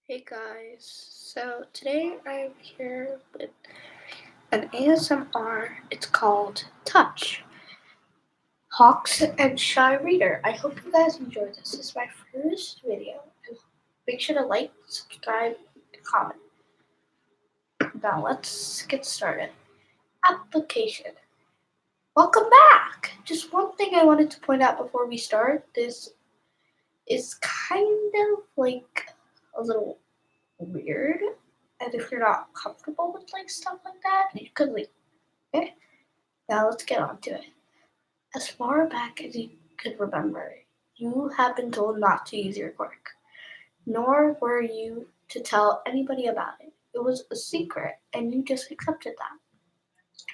Hey guys, so today I'm here with an ASMR. It's called Touch Hawks and Shy Reader. I hope you guys enjoy this. This is my first video. Make sure to like, subscribe, and comment. Now let's get started. Application. Welcome back! Just one thing I wanted to point out before we start. This is kind of like a little weird. And if you're not comfortable with like stuff like that, you could leave. Okay? Now let's get on to it. As far back as you could remember, you have been told not to use your quirk, nor were you to tell anybody about it. It was a secret, and you just accepted that.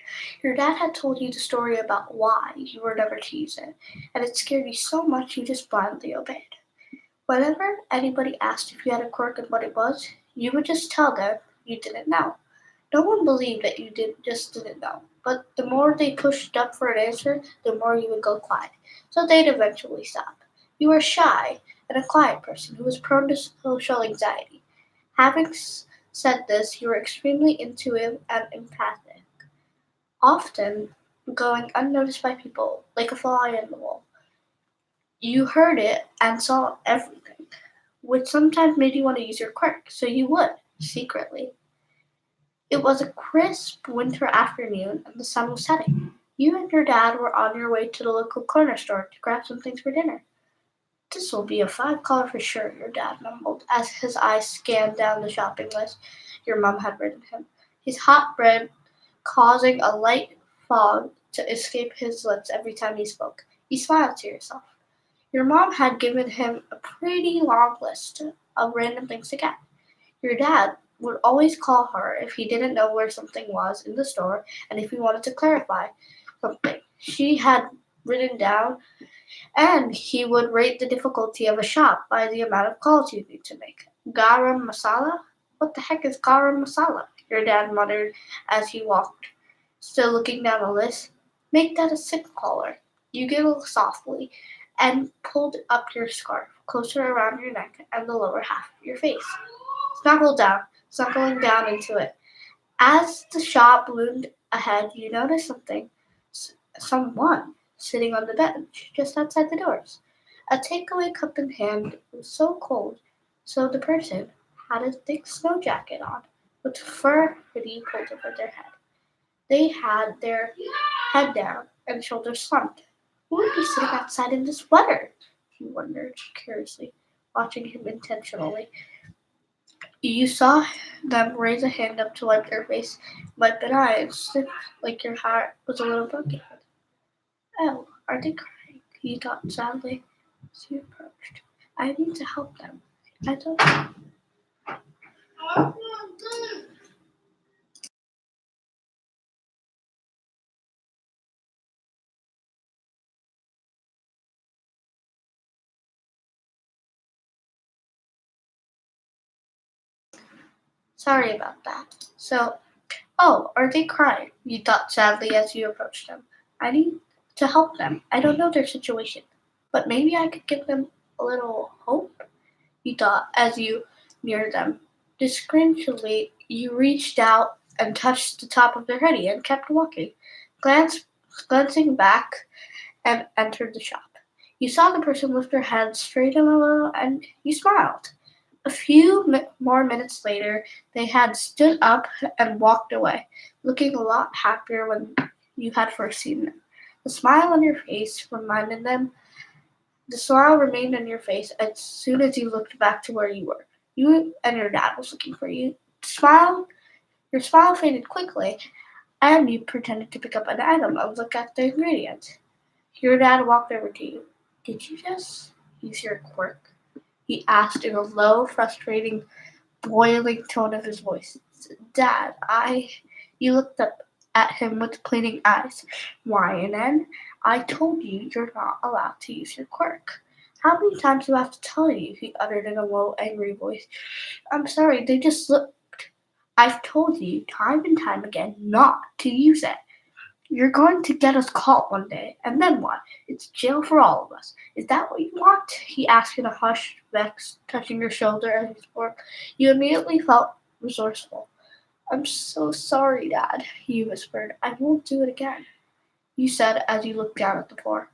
Your dad had told you the story about why you were never to use it, and it scared you so much you just blindly obeyed. Whenever anybody asked if you had a quirk and what it was, you would just tell them you didn't know. No one believed that you just didn't know, but the more they pushed up for an answer, the more you would go quiet. So they'd eventually stop. You were shy and a quiet person who was prone to social anxiety. Having said this, you were extremely intuitive and empathic, often going unnoticed by people like a fly in the wall. You heard it and saw everything, which sometimes made you want to use your quirk, so you would, secretly. It was a crisp winter afternoon and the sun was setting. You and your dad were on your way to the local corner store to grab some things for dinner. This will be a $5 for sure, your dad mumbled as his eyes scanned down the shopping list your mum had written him, his hot breath causing a light fog to escape his lips every time he spoke. You smiled to yourself. Your mom had given him a pretty long list of random things to get. Your dad would always call her if he didn't know where something was in the store and if he wanted to clarify something she had written down, and he would rate the difficulty of a shop by the amount of calls you need to make. Garam masala? What the heck is garam masala? Your dad muttered as he walked, still looking down the list. Make that a sixth caller. You giggled softly and pulled up your scarf closer around your neck and the lower half of your face. Snuggling down into it. As the shop loomed ahead, you noticed someone sitting on the bench just outside the doors. A takeaway cup in hand. It was so cold, so the person had a thick snow jacket on, with a fur hoodie pulled over their head. They had their head down and shoulders slumped. Who would be sitting outside in this weather? You wondered curiously, watching him intentionally. You saw them raise a hand up to wipe their face, wipe an eye, and sniff like your heart was a little broken. Oh, are they crying? He thought sadly as he approached. I need to help them. I don't know. Sorry about that. Oh, are they crying? You thought sadly as you approached them. I need to help them. I don't know their situation, but maybe I could give them a little hope, you thought as you neared them. Discreetly, you reached out and touched the top of their hoodie and kept walking, glance, glancing back and entered the shop. You saw the person lift her head, straighten a little, and you smiled. A few more minutes later, they had stood up and walked away, looking a lot happier when you had first seen them. The smile on your face reminded them. The smile remained on your face as soon as you looked back to where you were. You and your dad was looking for you. Smile. Your smile faded quickly, and you pretended to pick up an item and look at the ingredients. Your dad walked over to you. Did you just use your quirk? He asked in a low, frustrating, boiling tone of his voice. Dad, I. You looked up at him with pleading eyes. Ryan, I told you you're not allowed to use your quirk. How many times do I have to tell you? He uttered in a low, angry voice. I'm sorry, they just looked. I've told you time and time again not to use it. You're going to get us caught one day, and then what? It's jail for all of us. Is that what you want? He asked in a hushed, vexed, touching your shoulder as he spoke. You immediately felt resourceful. I'm so sorry, Dad, you whispered. I won't do it again. You said as you looked down at the floor.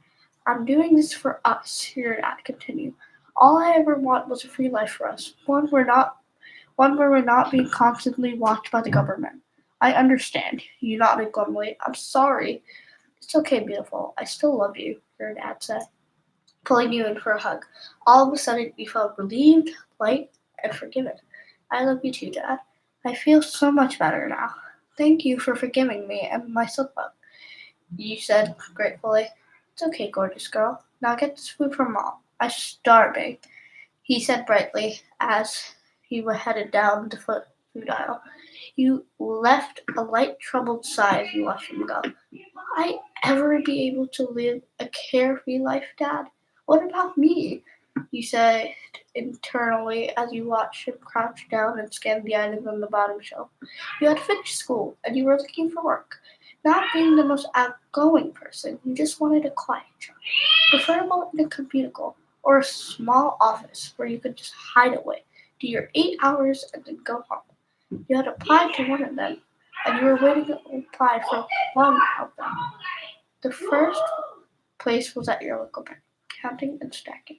I'm doing this for us, your dad continued. All I ever want was a free life for us, one where we're not being constantly watched by the government. I understand, you nodded glumly. I'm sorry. It's okay, beautiful. I still love you, your dad said, pulling you in for a hug. All of a sudden you felt relieved, light, and forgiven. I love you too, Dad. I feel so much better now. Thank you for forgiving me and my slip up, you said gratefully. It's okay, gorgeous girl. Now get this food from Mom. I'm starving, he said brightly as he headed down the food aisle. You left a light, troubled sigh as you watched him go. I ever be able to live a carefree life, Dad? What about me? You said internally as you watched him crouch down and scan the items on the bottom shelf. You had finished school and you were looking for work. Not being the most outgoing person, you just wanted a quiet job, preferable in a cubicle or a small office where you could just hide away, do your 8 hours, and then go home. You had applied to one of them, and you were waiting to apply for one of them. The first place was at your local bank, counting and stacking.